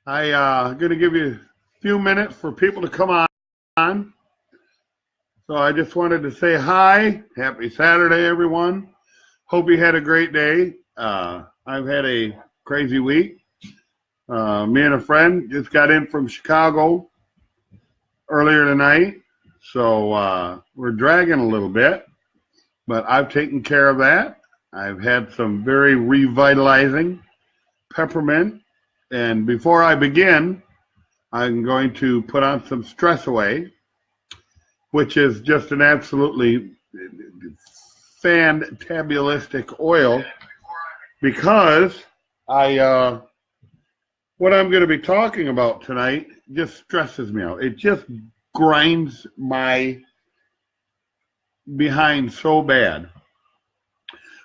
Going to give you a few minutes for people to come on. So I just wanted to say hi. Happy Saturday, everyone. Hope you had a great day. I've had a crazy week. Me and a friend just got in from Chicago earlier tonight. So we're dragging a little bit, but I've taken care of that. I've had some very revitalizing peppermint. And before I begin, I'm going to put on some Stress Away, which is just an absolutely fantabulistic oil, because what I'm going to be talking about tonight just stresses me out. It just grinds my behind so bad.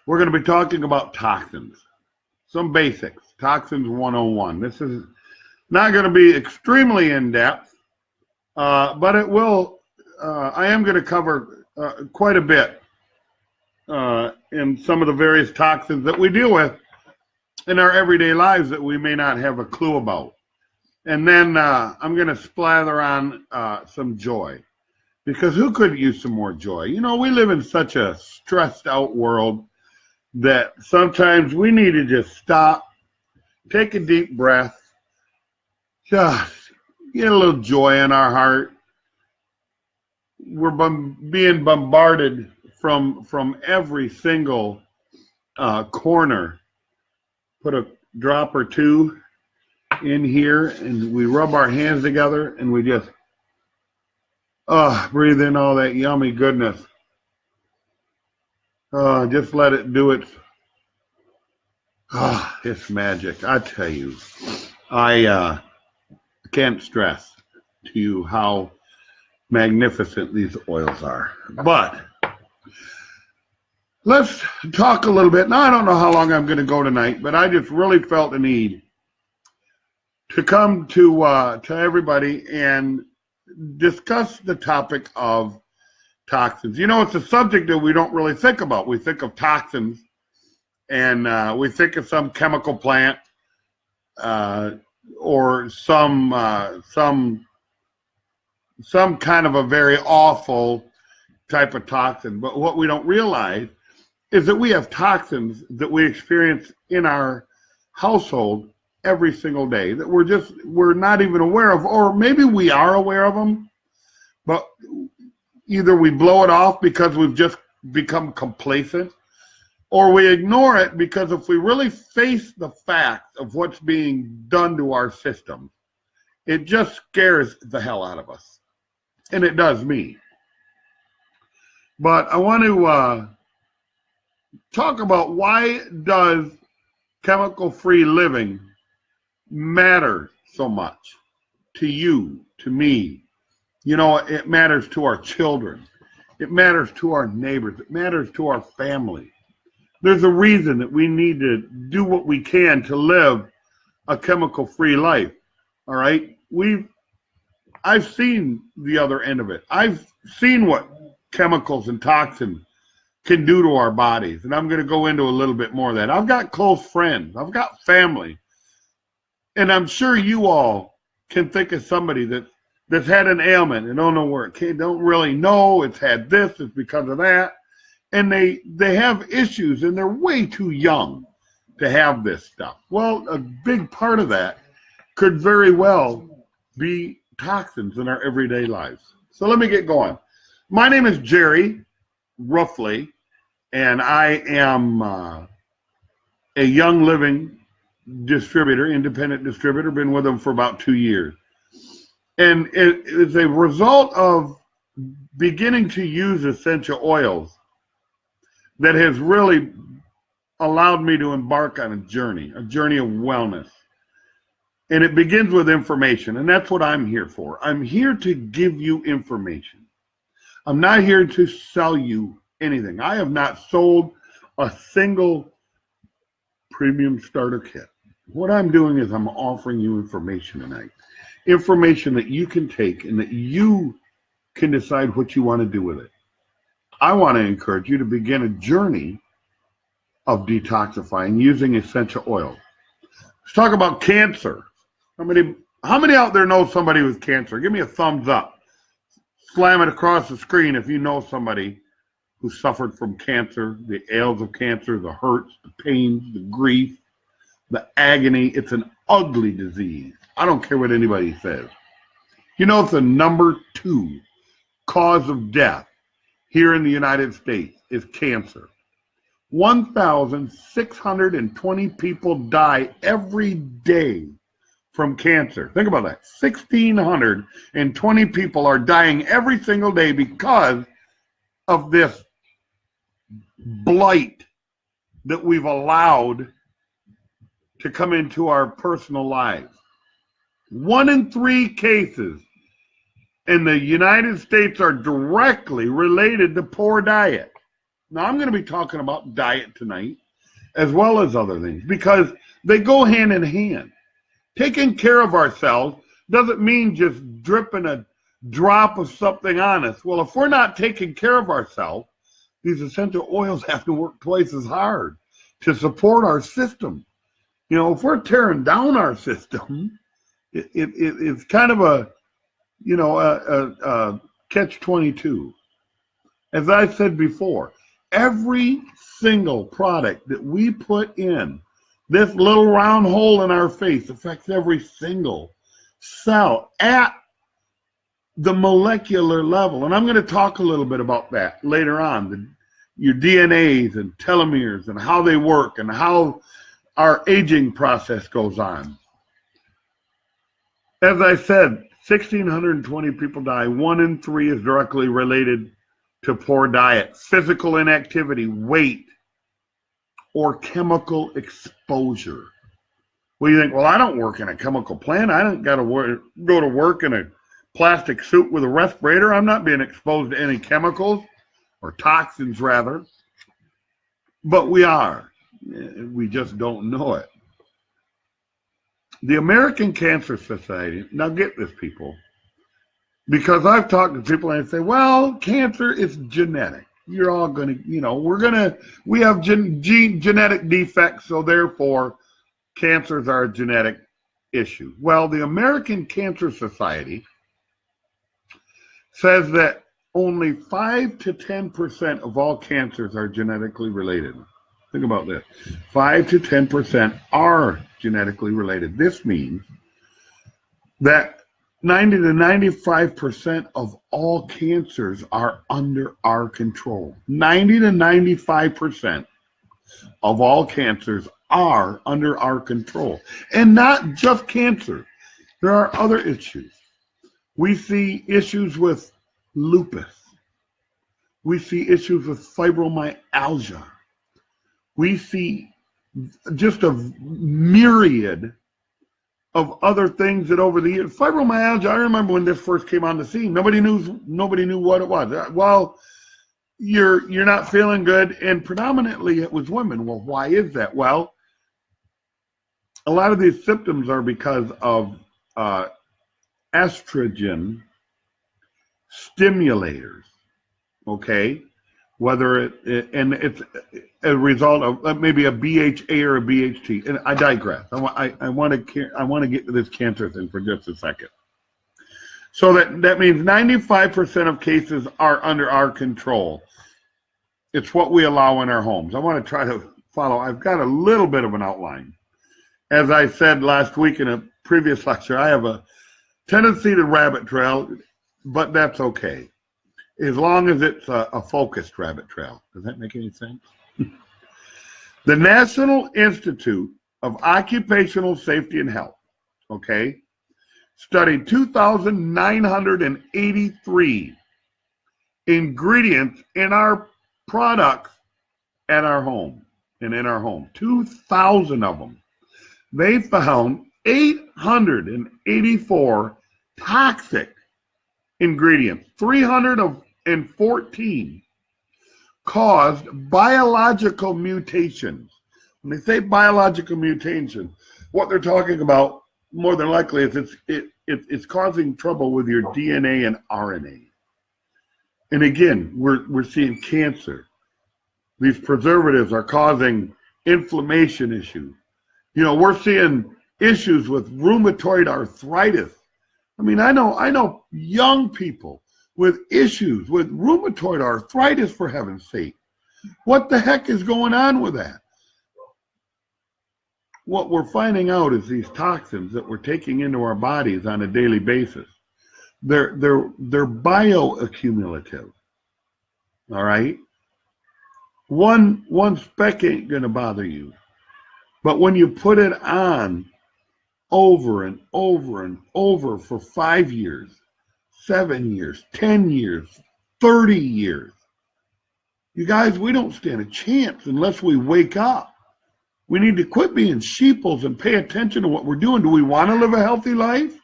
We're going to be talking about toxins, some basics. Toxins 101. This is not going to be extremely in-depth, but it will. I am going to cover quite a bit in some of the various toxins that we deal with in our everyday lives that we may not have a clue about. And then I'm going to splather on some joy, because who could use some more joy? You know, we live in such a stressed out world that sometimes we need to just stop, take a deep breath, just get a little joy in our heart. We're being bombarded from every single corner. Put a drop or two in here, and we rub our hands together, and we just breathe in all that yummy goodness. Just let it do its. It's magic. I tell you, I can't stress to you how magnificent these oils are. But let's talk a little bit. Now, I don't know how long I'm going to go tonight, but I just really felt the need to come to everybody and discuss the topic of toxins. You know, it's a subject that we don't really think about. We think of toxins, and we think of some chemical plant or some kind of a very awful type of toxin. But what we don't realize is that we have toxins that we experience in our household every single day that we're not even aware of, or maybe we are aware of them, but either we blow it off because we've just become complacent, or we ignore it because if we really face the fact of what's being done to our system, it just scares the hell out of us. And it does me. But I want to talk about, why does chemical-free living matter so much to you, to me? You know, it matters to our children. It matters to our neighbors. It matters to our family. There's a reason that we need to do what we can to live a chemical-free life. All right? I've seen the other end of it. I've seen what chemicals and toxins can do to our bodies, and I'm going to go into a little bit more of that. I've got close friends. I've got family. And I'm sure you all can think of somebody that's had an ailment and don't know where it came, don't really know it's had this, it's because of that. And they have issues, and they're way too young to have this stuff. Well, a big part of that could very well be toxins in our everyday lives. So let me get going. My name is Jerry Ruffley, and I am a Young Living distributor, independent distributor. Been with them for about 2 years. And it is a result of beginning to use essential oils that has really allowed me to embark on a journey of wellness. And it begins with information, and that's what I'm here for. I'm here to give you information. I'm not here to sell you anything. I have not sold a single premium starter kit. What I'm doing is I'm offering you information tonight. Information that you can take and that you can decide what you want to do with it. I want to encourage you to begin a journey of detoxifying using essential oils. Let's talk about cancer. How many out there know somebody with cancer? Give me a thumbs up. Slam it across the screen if you know somebody who suffered from cancer, the ails of cancer, the hurts, the pains, the grief, the agony. It's an ugly disease. I don't care what anybody says. You know, it's the number 2 cause of death here in the United States is cancer. 1,620 people die every day from cancer. Think about that. 1,620 people are dying every single day because of this blight that we've allowed to come into our personal lives. 1 in 3 cases in the United States are directly related to poor diet. Now, I'm going to be talking about diet tonight, as well as other things, because they go hand in hand. Taking care of ourselves doesn't mean just dripping a drop of something on us. Well, if we're not taking care of ourselves, these essential oils have to work twice as hard to support our system. You know, if we're tearing down our system, it's kind of a catch-22. As I said before, every single product that we put in this little round hole in our face affects every single cell at the molecular level. And I'm going to talk a little bit about that later on, your DNAs and telomeres and how they work and how our aging process goes on. As I said, 1,620 people die. 1 in 3 is directly related to poor diet, physical inactivity, weight, or chemical exposure. Well, you think, well, I don't work in a chemical plant. I don't got to go to work in a plastic suit with a respirator. I'm not being exposed to any chemicals or toxins, rather. But we are. We just don't know it. The American Cancer Society, now get this, people, because I've talked to people and they say, well, cancer is genetic. You're all going to, we have genetic defects, so therefore cancers are a genetic issue. Well, the American Cancer Society says that only 5 to 10% of all cancers are genetically related. Think about this. 5 to 10% are genetically related. This means that 90 to 95% of all cancers are under our control. 90 to 95% of all cancers are under our control. And not just cancer. There are other issues. We see issues with lupus. We see issues with fibromyalgia. We see just a myriad of other things that over the years, fibromyalgia, I remember when this first came on the scene, nobody knew what it was. Well, you're not feeling good, and predominantly it was women. Well, why is that? Well, a lot of these symptoms are because of estrogen stimulators, okay? Whether it's a result of maybe a BHA or a BHT. And I digress. I want to get to this cancer thing for just a second. So that means 95% of cases are under our control. It's what we allow in our homes. I want to try to follow. I've got a little bit of an outline. As I said last week in a previous lecture, I have a tendency to rabbit trail, but that's okay. As long as it's a focused rabbit trail. Does that make any sense? The National Institute of Occupational Safety and Health, okay, studied 2,983 ingredients in our products at our home and in our home. 2,000 of them. They found 884 toxic ingredients. 314 caused biological mutations. When they say biological mutation, what they're talking about more than likely is it's causing trouble with your DNA and RNA. And again, we're seeing cancer. These preservatives are causing inflammation issues. You know, we're seeing issues with rheumatoid arthritis. I mean, I know young people with issues with rheumatoid arthritis, for heaven's sake. What the heck is going on with that? What we're finding out is these toxins that we're taking into our bodies on a daily basis, they're bioaccumulative. All right? One speck ain't gonna bother you. But when you put it on over and over and over for 5 years, 7 years, 10 years, 30 years, you guys, we don't stand a chance unless we wake up. We need to quit being sheeples and pay attention to what we're doing. Do we want to live a healthy life?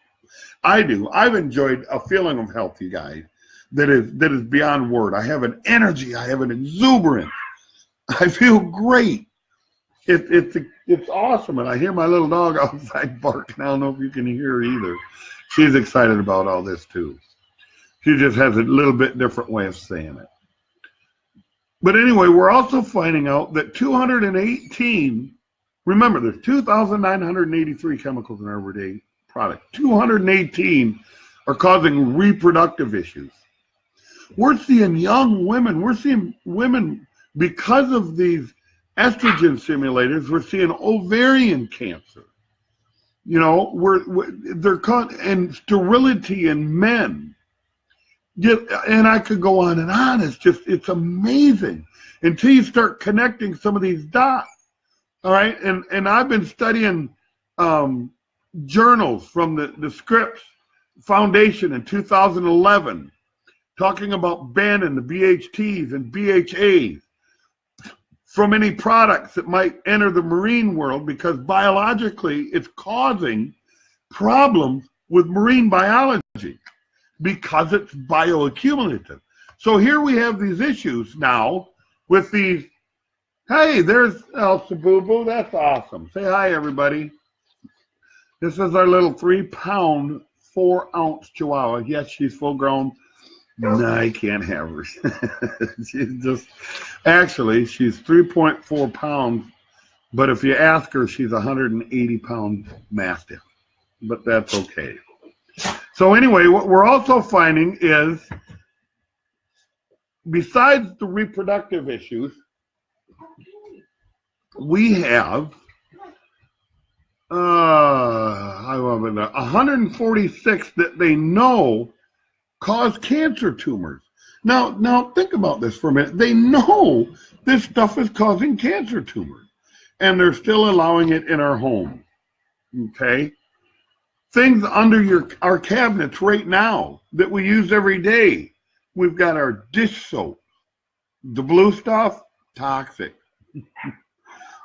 I do. I've enjoyed a feeling of health, you guys, that is beyond word. I have an energy. I have an exuberance. I feel great. It's awesome. And I hear my little dog outside barking. I don't know if you can hear her either. She's excited about all this too. She just has a little bit different way of saying it. But anyway, we're also finding out that 218, remember, there's 2,983 chemicals in our everyday product. 218 are causing reproductive issues. We're seeing young women, we're seeing women, because of these estrogen stimulators, we're seeing ovarian cancer. You know, they're caught, and sterility in men. And I could go on and on. It's amazing until you start connecting some of these dots. All right. And I've been studying journals from the Scripps Foundation in 2011, talking about banning the BHTs and BHAs from any products that might enter the marine world, because biologically it's causing problems with marine biology, because it's bioaccumulative. So here we have these issues now with these. Hey, there's Elsa Boo Boo. That's awesome. Say hi, everybody. This is our little 3-pound, 4-ounce Chihuahua. Yes, she's full grown. No, I can't have her. she's 3.4 pounds. But if you ask her, she's 180-pound Mastiff. But that's okay. So anyway, what we're also finding is, besides the reproductive issues, we have 146 that they know cause cancer tumors. Now think about this for a minute. They know this stuff is causing cancer tumors, and they're still allowing it in our home. Okay? Things under our cabinets right now that we use every day. We've got our dish soap. The blue stuff, toxic.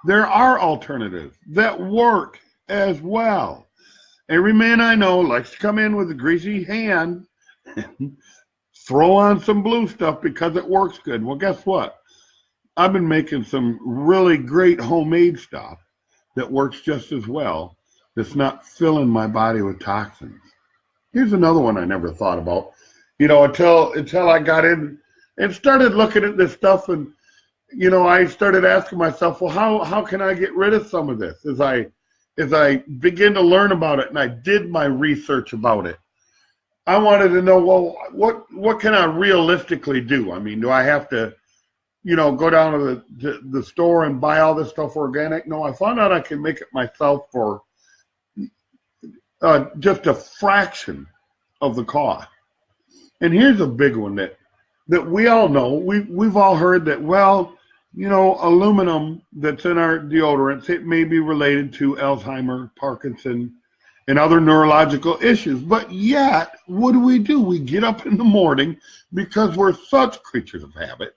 There are alternatives that work as well. Every man I know likes to come in with a greasy hand and throw on some blue stuff because it works good. Well, guess what? I've been making some really great homemade stuff that works just as well, that's not filling my body with toxins. Here's another one I never thought about, until I got in and started looking at this stuff, and I started asking myself, well, how can I get rid of some of this? As I begin to learn about it, and I did my research about it, I wanted to know, well, what can I realistically do? I mean, do I have to, go down to the store and buy all this stuff organic? No, I found out I can make it myself for just a fraction of the cost. And here's a big one that we all know. We've all heard that, well, aluminum that's in our deodorants, it may be related to Alzheimer, Parkinson, and other neurological issues. But yet, what do? We get up in the morning, because we're such creatures of habit.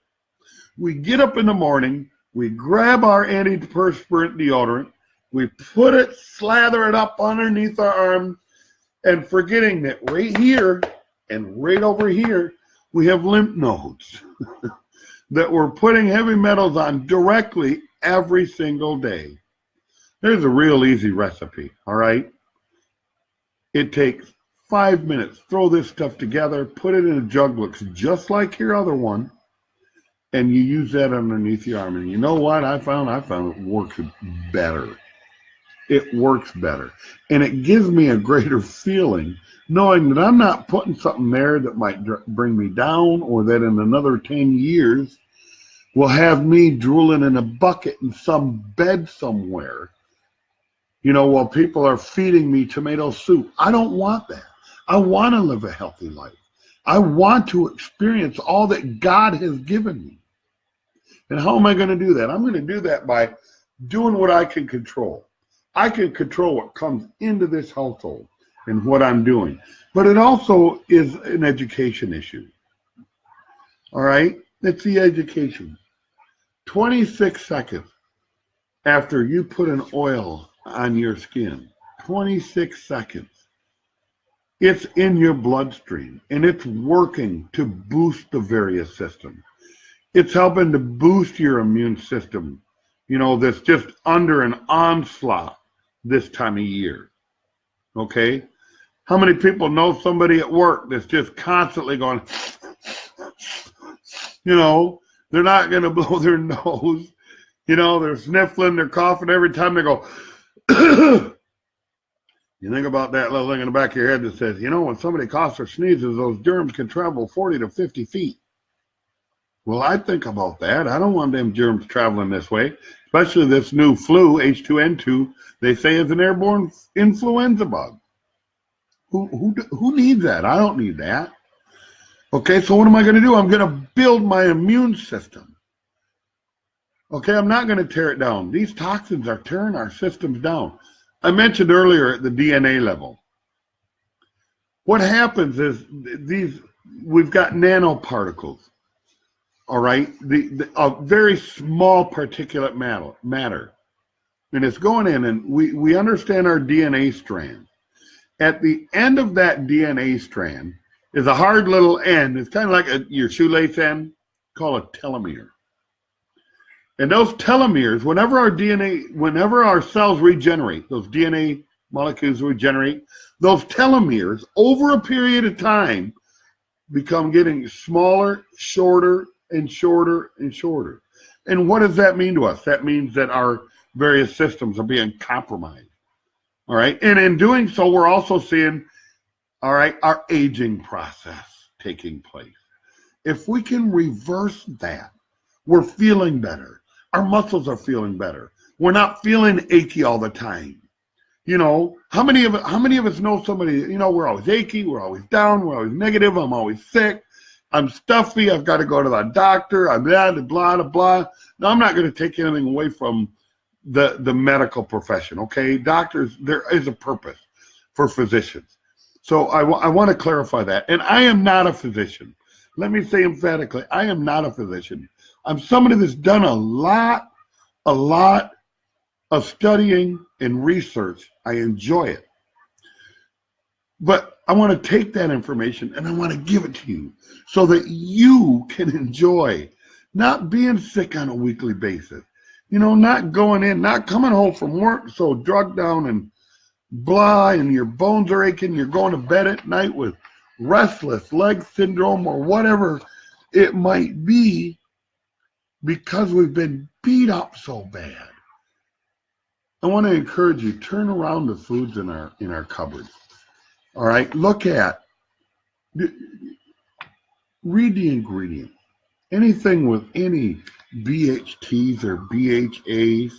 We get up in the morning, we grab our antiperspirant deodorant, we put it, slather it up underneath our arms, and forgetting that right here and right over here, we have lymph nodes that we're putting heavy metals on directly every single day. There's a real easy recipe, all right? It takes 5 minutes. Throw this stuff together, put it in a jug, looks just like your other one, and you use that underneath your arm. And you know what I found? I found it works better. it works better. And it gives me a greater feeling knowing that I'm not putting something there that might bring me down, or that in another 10 years will have me drooling in a bucket in some bed somewhere, while people are feeding me tomato soup. I don't want that. I want to live a healthy life. I want to experience all that God has given me. And how am I going to do that? I'm going to do that by doing what I can control. I can control what comes into this household and what I'm doing. But it also is an education issue. All right? It's the education. 26 seconds after you put an oil on your skin, 26 seconds, it's in your bloodstream, and it's working to boost the various systems. It's helping to boost your immune system, that's just under an onslaught this time of year. Okay? How many people know somebody at work that's just constantly going, they're not going to blow their nose. They're sniffling, they're coughing every time they go. You think about that little thing in the back of your head that says, when somebody coughs or sneezes, those germs can travel 40 to 50 feet. Well, I think about that. I don't want them germs traveling this way, especially this new flu, H2N2, they say is an airborne influenza bug. Who needs that? I don't need that. Okay, so what am I going to do? I'm going to build my immune system. Okay, I'm not going to tear it down. These toxins are tearing our systems down. I mentioned earlier at the DNA level. What happens is we've got nanoparticles, all right? A very small particulate matter. And it's going in, and we understand our DNA strand. At the end of that DNA strand is a hard little end. It's kind of like your shoelace end, called a telomere. And those telomeres, whenever our cells regenerate, those DNA molecules regenerate, those telomeres over a period of time become getting smaller, shorter, and shorter, and shorter. And what does that mean to us? That means that our various systems are being compromised. All right. And in doing so, we're also seeing, all right, our aging process taking place. If we can reverse that, we're feeling better. Our muscles are feeling better. We're not feeling achy all the time. How many of us know somebody, we're always achy, we're always down, we're always negative, I'm always sick, I'm stuffy, I've got to go to the doctor, I'm blah, blah, blah, blah. Now, I'm not going to take anything away from the medical profession, okay? Doctors, there is a purpose for physicians. So I want to clarify that. And I am not a physician. Let me say emphatically, I am not a physician. I'm somebody that's done a lot of studying and research. I enjoy it. But I want to take that information and I want to give it to you so that you can enjoy not being sick on a weekly basis. Not going in, not coming home from work so drugged down and blah, and your bones are aching, you're going to bed at night with restless leg syndrome or whatever it might be, because we've been beat up so bad. I want to encourage you, turn around the foods in our cupboards. All right, read the ingredients. Anything with any BHTs or BHAs.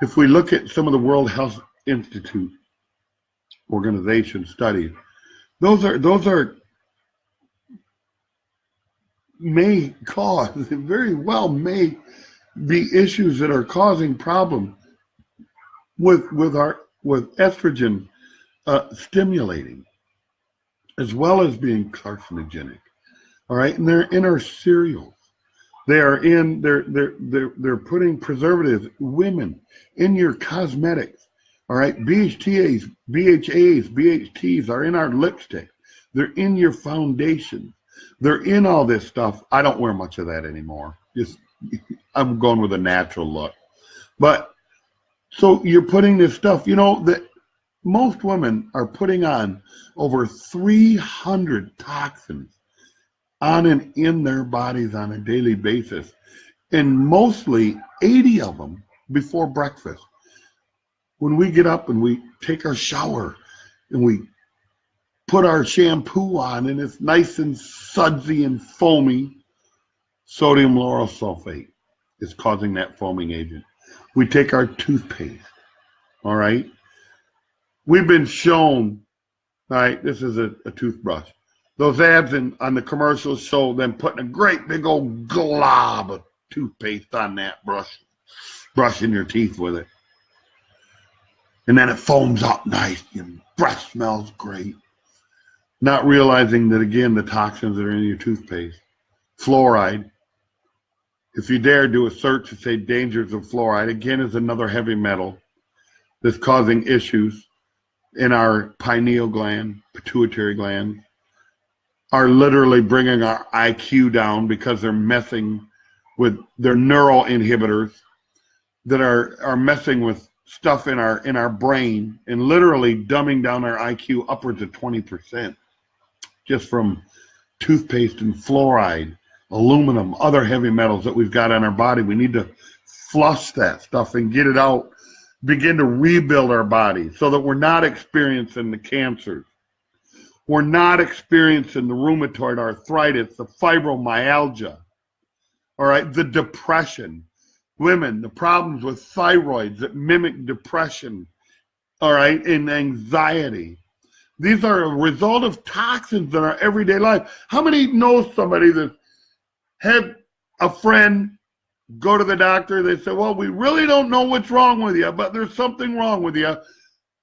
If we look at some of the World Health Institute organization studies, those are may cause, very well may be issues that are causing problems with estrogen stimulating, as well as being carcinogenic. All right, and they're in our cereals. They're putting preservatives, women, in your cosmetics. All right, BHTs, BHTs are in our lipstick. They're in your foundation. They're in all this stuff. I don't wear much of that anymore. I'm going with a natural look. But so you're putting this stuff, that most women are putting on over 300 toxins on and in their bodies on a daily basis, and mostly 80 of them before breakfast. When we get up and we take our shower and we put our shampoo on and it's nice and sudsy and foamy, sodium lauryl sulfate is causing that foaming agent. We take our toothpaste, all right? We've been shown, all right, this is a toothbrush. Those ads on the commercials show them putting a great big old glob of toothpaste on that brush, brushing your teeth with it. And then it foams up nice, your breath smells great. Not realizing that, again, the toxins that are in your toothpaste. Fluoride. If you dare do a search to say dangers of fluoride, again, is another heavy metal that's causing issues in our pineal gland, pituitary gland, are literally bringing our IQ down because they're messing with their neural inhibitors that are messing with stuff in our brain and literally dumbing down our IQ upwards of 20% just from toothpaste and fluoride, aluminum, other heavy metals that we've got on our body. We need to flush that stuff and get it out, begin to rebuild our body so that we're not experiencing the cancers. We're not experiencing the rheumatoid arthritis, the fibromyalgia, all right, the depression. Women, the problems with thyroids that mimic depression, all right, and anxiety. These are a result of toxins in our everyday life. How many know somebody that had a friend go to the doctor? They say, well, we really don't know what's wrong with you, but there's something wrong with you.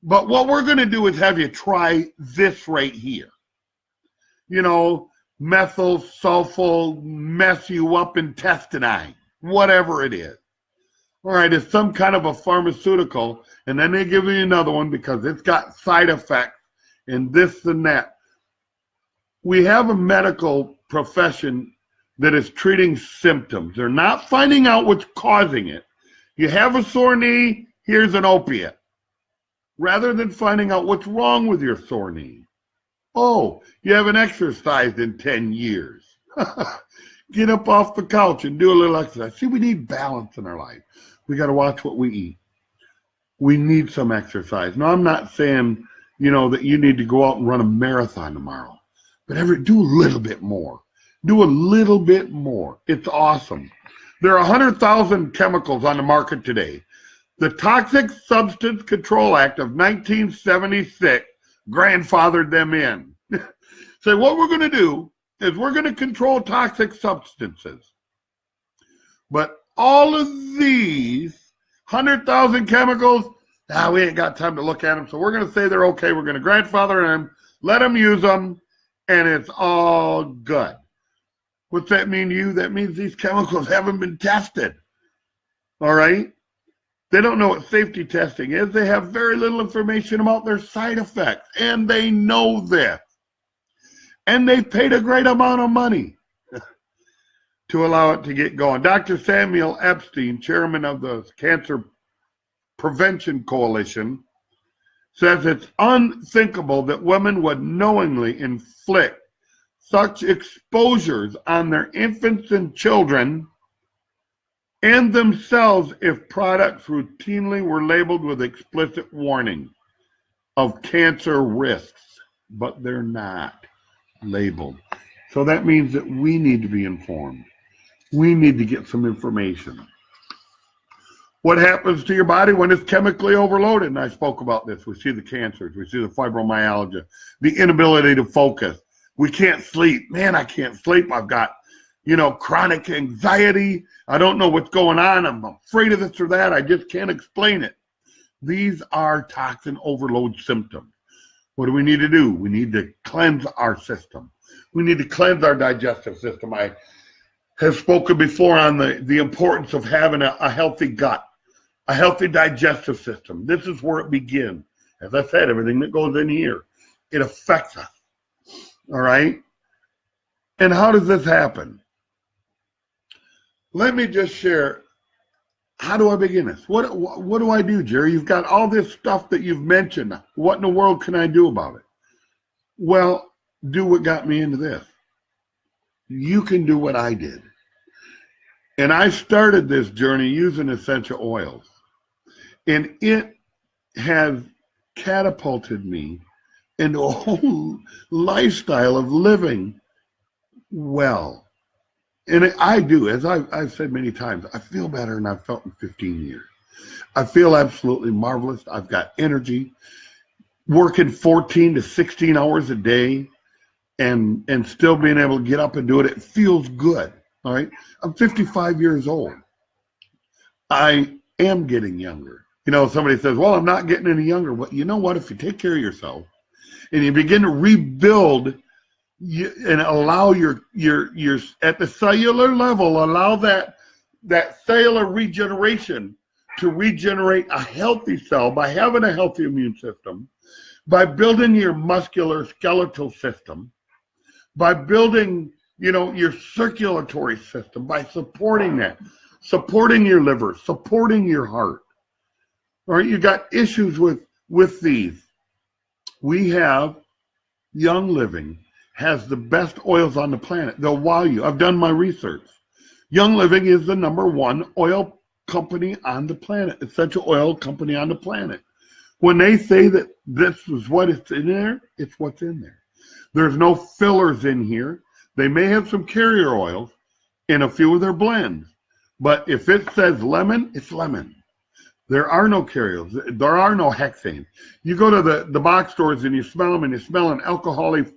But what we're going to do is have you try this right here. You know, methyl sulfol, mess you up intestine, whatever it is. All right, it's some kind of a pharmaceutical, and then they give you another one because it's got side effects and this and that. We have a medical profession that is treating symptoms. They're not finding out what's causing it. You have a sore knee, here's an opiate. Rather than finding out what's wrong with your sore knee. Oh, you haven't exercised in 10 years. Get up off the couch and do a little exercise. See, we need balance in our life. We got to watch what we eat. We need some exercise. Now, I'm not saying, that you need to go out and run a marathon tomorrow, but do a little bit more. Do a little bit more. It's awesome. There are 100,000 chemicals on the market today. The Toxic Substance Control Act of 1976 grandfathered them in. So what we're going to do is we're going to control toxic substances. But all of these 100,000 chemicals, we ain't got time to look at them, so we're going to say they're okay. We're going to grandfather them, let them use them, and it's all good. What's that mean to you? That means these chemicals haven't been tested. All right? They don't know what safety testing is. They have very little information about their side effects, and they know this. And they paid a great amount of money to allow it to get going. Dr. Samuel Epstein, chairman of the Cancer Prevention Coalition, says it's unthinkable that women would knowingly inflict such exposures on their infants and children and themselves if products routinely were labeled with explicit warning of cancer risks, but they're not labeled. So that means that we need to be informed. We need to get some information. What happens to your body when it's chemically overloaded? And I spoke about this. We see the cancers. We see the fibromyalgia, the inability to focus. We can't sleep. Man, I can't sleep. I've got, chronic anxiety. I don't know what's going on. I'm afraid of this or that. I just can't explain it. These are toxin overload symptoms. What do we need to do? We need to cleanse our system. We need to cleanse our digestive system. I have spoken before on the importance of having a healthy gut, a healthy digestive system. This is where it begins. As I said, everything that goes in here, it affects us. All right? And how does this happen? Let me just share, how do I begin this? What do I do, Jerry? You've got all this stuff that you've mentioned. What in the world can I do about it? Well, do what got me into this. You can do what I did. And I started this journey using essential oils. And it has catapulted me into a whole lifestyle of living well. And I do, as I've said many times, I feel better than I've felt in 15 years. I feel absolutely marvelous. I've got energy, working 14 to 16 hours a day and still being able to get up and do it. It feels good. All right. I'm 55 years old. I am getting younger. You know, somebody says, well, I'm not getting any younger. Well, you know what? If you take care of yourself and you begin to rebuild and allow your at the cellular level, allow that cellular regeneration to regenerate a healthy cell by having a healthy immune system, by building your muscular skeletal system, by building, you know, your circulatory system, by supporting that, supporting your liver, supporting your heart. All right, you got issues with these. We have Young Living has the best oils on the planet. They'll wow you. I've done my research. Young Living is the #1 oil company on the planet, essential oil company on the planet. When they say that this is what is in there, it's what's in there. There's no fillers in here. They may have some carrier oils in a few of their blends, but if it says lemon, it's lemon. There are no carriers. There are no hexanes. You go to the box stores and you smell them and you smell an alcoholic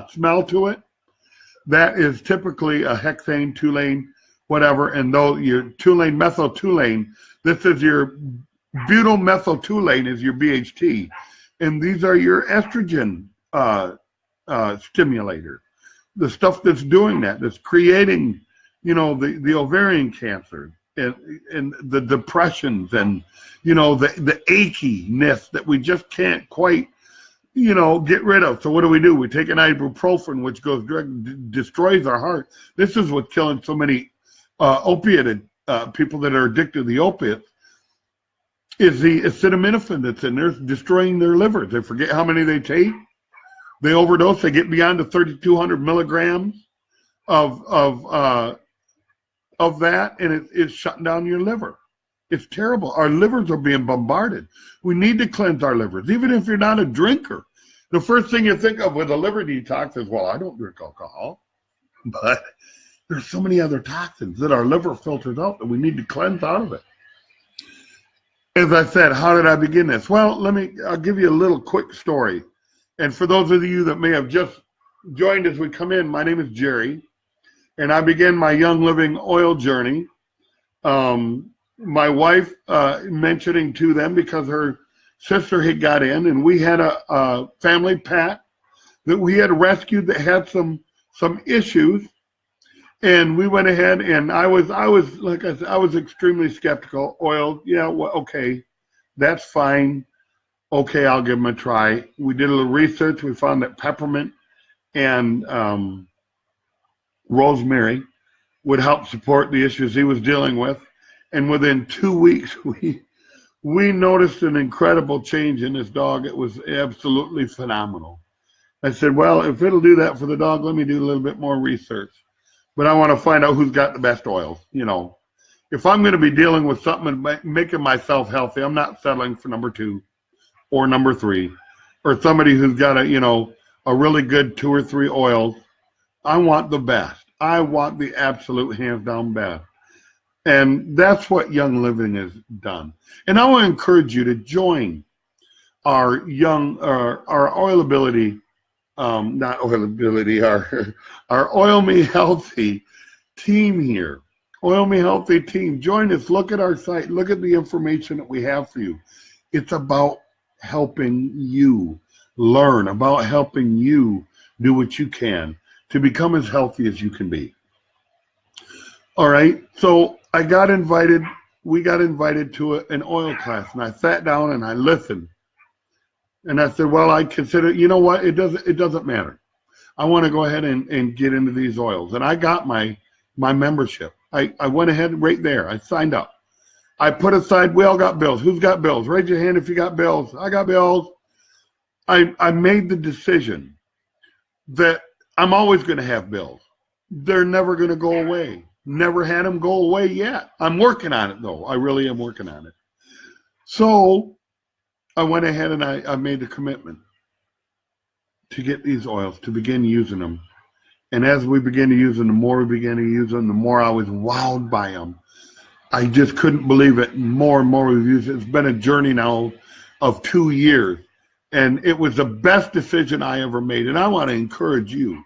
smell to it. That is typically a hexane, toluene, whatever. And though your toluene, methyltoluene, this is your butyl methyltoluene is your BHT. And these are your estrogen stimulator. The stuff that's doing that, that's creating, you know, the ovarian cancer and the depressions and, you know, the achiness that we just can't quite, you know, get rid of. So what do? We take an ibuprofen, which goes direct, destroys our heart. This is what's killing so many opiated people that are addicted to the opiates, is the acetaminophen that's in there, destroying their livers. They forget how many they take. They overdose. They get beyond the 3,200 milligrams of that, and it's shutting down your liver. It's terrible. Our livers are being bombarded. We need to cleanse our livers, even if you're not a drinker. The first thing you think of with a liver detox is, well, I don't drink alcohol. But there's so many other toxins that our liver filters out that we need to cleanse out of it. As I said, how did I begin this? Well, I'll give you a little quick story. And for those of you that may have just joined as we come in, my name is Jerry, and I began my Young Living oil journey. My wife mentioning to them because her sister had got in, and we had a family pet that we had rescued that had some issues, and we went ahead, and I was like I said, I was extremely skeptical. Oil, yeah, well, okay, that's fine. Okay, I'll give them a try. We did a little research. We found that peppermint and rosemary would help support the issues he was dealing with. And within 2 weeks, we noticed an incredible change in this dog. It was absolutely phenomenal. I said, well, if it'll do that for the dog, let me do a little bit more research. But I want to find out who's got the best oils. You know, if I'm going to be dealing with something and making myself healthy, I'm not settling for number 2 or number 3 or somebody who's got a really good 2 or 3 oils. I want the best. I want the absolute hands down best. And that's what Young Living has done. And I want to encourage you to join our Oil Ability, not Oil Ability, our Oil Me Healthy team here. Oil Me Healthy team. Join us. Look at our site. Look at the information that we have for you. It's about helping you learn, about helping you do what you can to become as healthy as you can be. All right. So we got invited to an oil class, and I sat down and I listened. And I said, well, I consider, you know what? It doesn't matter. I want to go ahead and get into these oils. And I got my membership. I went ahead right there. I signed up. I put aside, we all got bills. Who's got bills? Raise your hand if you got bills. I got bills. I made the decision that I'm always going to have bills. They're never going to go away. Never had them go away yet. I'm working on it, though. I really am working on it. So I went ahead and I made the commitment to get these oils, to begin using them. And as we began to use them, the more we began to use them, the more I was wowed by them. I just couldn't believe it. More and more we've used it. It's been a journey now of 2 years. And it was the best decision I ever made. And I want to encourage you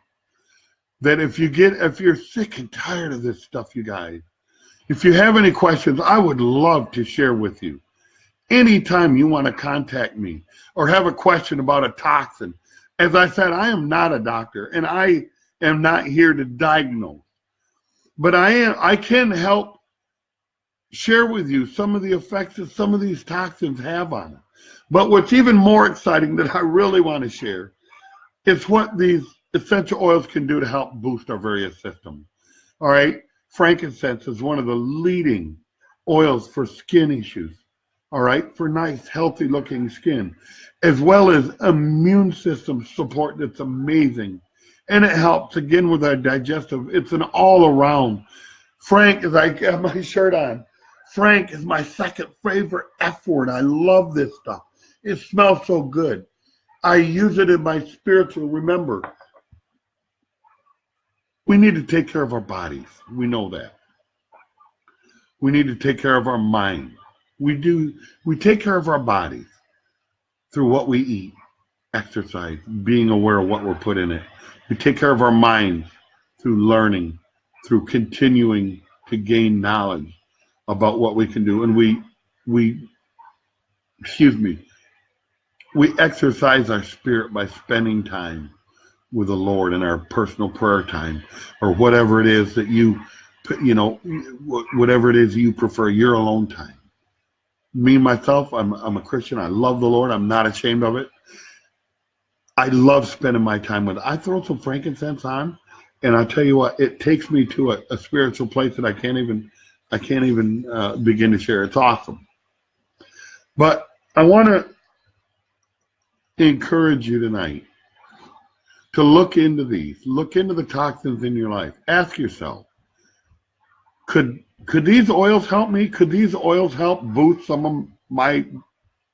that if you're sick and tired of this stuff, you guys, if you have any questions, I would love to share with you. Anytime you want to contact me or have a question about a toxin, as I said, I am not a doctor and I am not here to diagnose, but I can help share with you some of the effects that some of these toxins have on it. But what's even more exciting that I really want to share is what these essential oils can do to help boost our various systems. All right. Frankincense is one of the leading oils for skin issues. All right. For nice, healthy looking skin, as well as immune system support that's amazing. And it helps again with our digestive. It's an all around. Frank, as I got my shirt on, Frank is my second favorite F word. I love this stuff. It smells so good. I use it in my spiritual. Remember, we need to take care of our bodies. We know that. We need to take care of our mind. We take care of our bodies through what we eat, exercise, being aware of what we're putting in it. We take care of our minds through learning, through continuing to gain knowledge about what we can do. And we exercise our spirit by spending time with the Lord in our personal prayer time, or whatever it is that whatever it is you prefer, your alone time. Me, myself, I'm a Christian. I love the Lord. I'm not ashamed of it. I love spending my time with it. I throw some frankincense on, and I tell you what, it takes me to a spiritual place that I can't even begin to share. It's awesome. But I want to encourage you tonight to look into the toxins in your life. Ask yourself, could these oils help me? Could these oils help boost some of my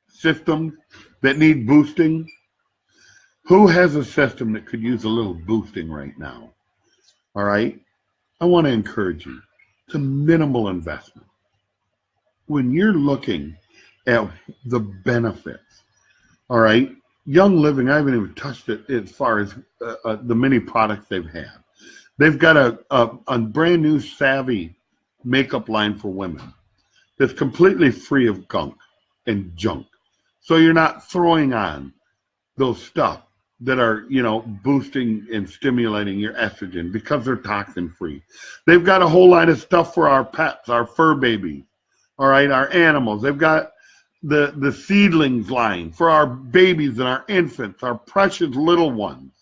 systems that need boosting? Who has a system that could use a little boosting right now? All right. I want to encourage you. It's a minimal investment. When you're looking at the benefits, all right, Young Living, I haven't even touched it as far as the many products they've had. They've got a brand new savvy makeup line for women that's completely free of gunk and junk. So you're not throwing on those stuff that are, boosting and stimulating your estrogen because they're toxin free. They've got a whole line of stuff for our pets, our fur babies, all right, our animals. They've got the seedlings line for our babies and our infants, our precious little ones,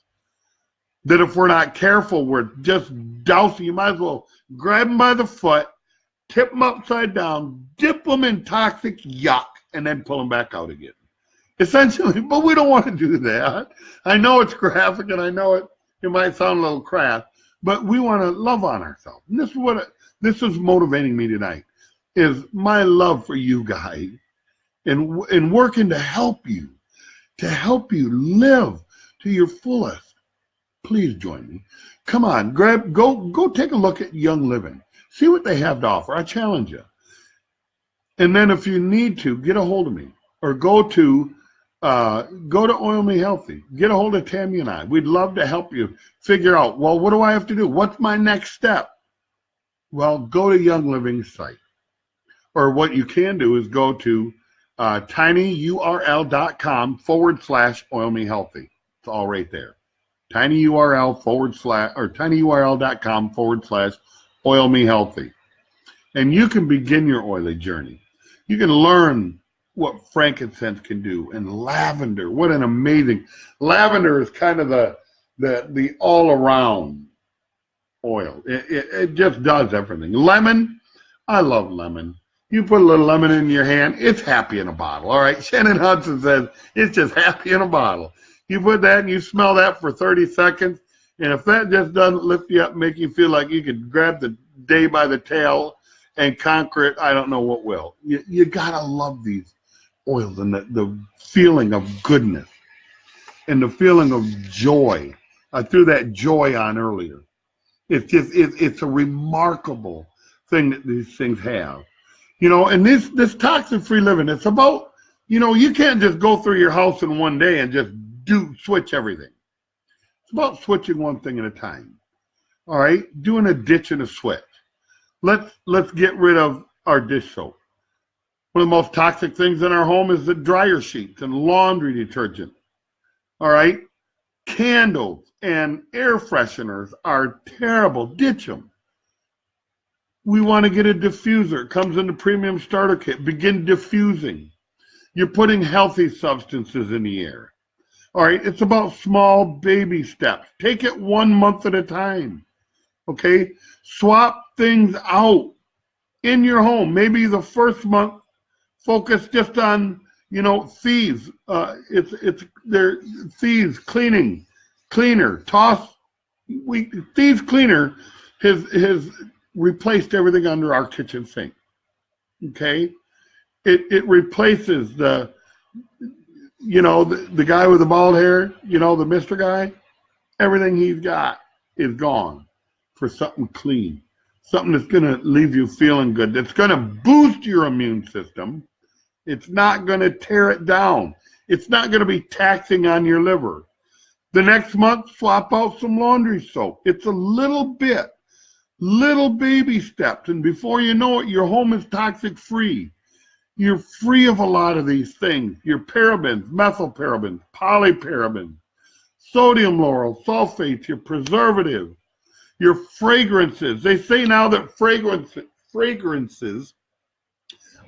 that if we're not careful, we're just dousing. You might as well grab them by the foot, tip them upside down, dip them in toxic yuck, and then pull them back out again. Essentially, but we don't want to do that. I know it's graphic, and I know it might sound a little crass, but we want to love on ourselves. And this is motivating me tonight, is my love for you guys, and working to help you live to your fullest. Please join me. Come on, go take a look at Young Living. See what they have to offer. I challenge you. And then if you need to, get a hold of me, or go to Oil Me Healthy. Get a hold of Tammy and I. We'd love to help you figure out, well, what do I have to do? What's my next step? Well, go to Young Living's site. Or what you can do is go to tinyurl.com/Oil Me Healthy. It's all right there. tinyurl.com/Oil Me Healthy. And you can begin your oily journey. You can learn what frankincense can do, and lavender. What an amazing, lavender is kind of the all-around oil. It just does everything. Lemon, I love lemon. You put a little lemon in your hand, it's happy in a bottle. All right, Shannon Hudson says it's just happy in a bottle. You put that and you smell that for 30 seconds, and if that just doesn't lift you up, make you feel like you could grab the day by the tail and conquer it, I don't know what will. You gotta love these oils and the feeling of goodness and the feeling of joy. I threw that joy on earlier. It's a remarkable thing that these things have. And this toxin-free living, it's about, you can't just go through your house in one day and just switch everything. It's about switching one thing at a time. All right, doing a ditch and a switch. Let's get rid of our dish soap. One of the most toxic things in our home is the dryer sheets and laundry detergent. All right, candles and air fresheners are terrible. Ditch them. We want to get a diffuser. It comes in the premium starter kit. Begin diffusing. You're putting healthy substances in the air. All right, it's about small baby steps. Take it 1 month at a time. Okay, swap things out in your home. Maybe the first month, focus just on, thieves. They're thieves cleaner. Thieves cleaner has replaced everything under our kitchen sink. Okay, it replaces the guy with the bald hair, the Mr. guy. Everything he's got is gone for something clean, something that's going to leave you feeling good, that's going to boost your immune system. It's not going to tear it down. It's not going to be taxing on your liver. The next month, swap out some laundry soap. It's a little baby steps, and before you know it, your home is toxic free. You're free of a lot of these things. Your parabens, methylparabens, polyparabens, sodium lauryl sulfates, your preservatives, your fragrances. They say now that fragrances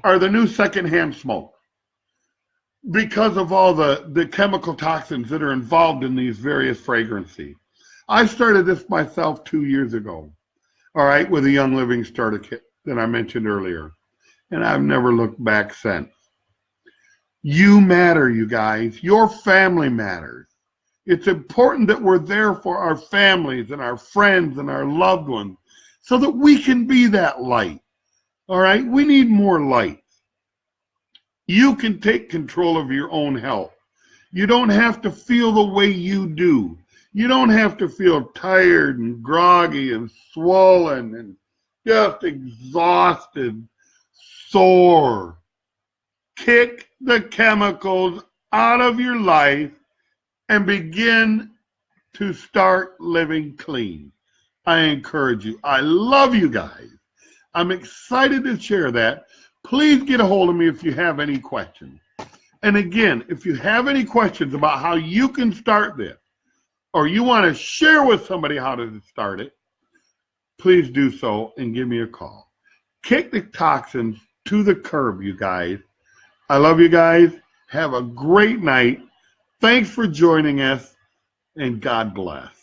are the new secondhand smoke because of all the chemical toxins that are involved in these various fragrances. I started this myself 2 years ago, all right, with a Young Living starter kit that I mentioned earlier, and I've never looked back since. You matter, you guys. Your family matters. It's important that we're there for our families and our friends and our loved ones so that we can be that light. All right? We need more light. You can take control of your own health. You don't have to feel the way you do. You don't have to feel tired and groggy and swollen and just exhausted, sore. Kick the chemicals out of your life and begin to start living clean. I encourage you. I love you guys. I'm excited to share that. Please get a hold of me if you have any questions. And again, if you have any questions about how you can start this, or you want to share with somebody how to start it, please do so and give me a call. Kick the toxins to the curb, you guys. I love you guys. Have a great night. Thanks for joining us, and God bless.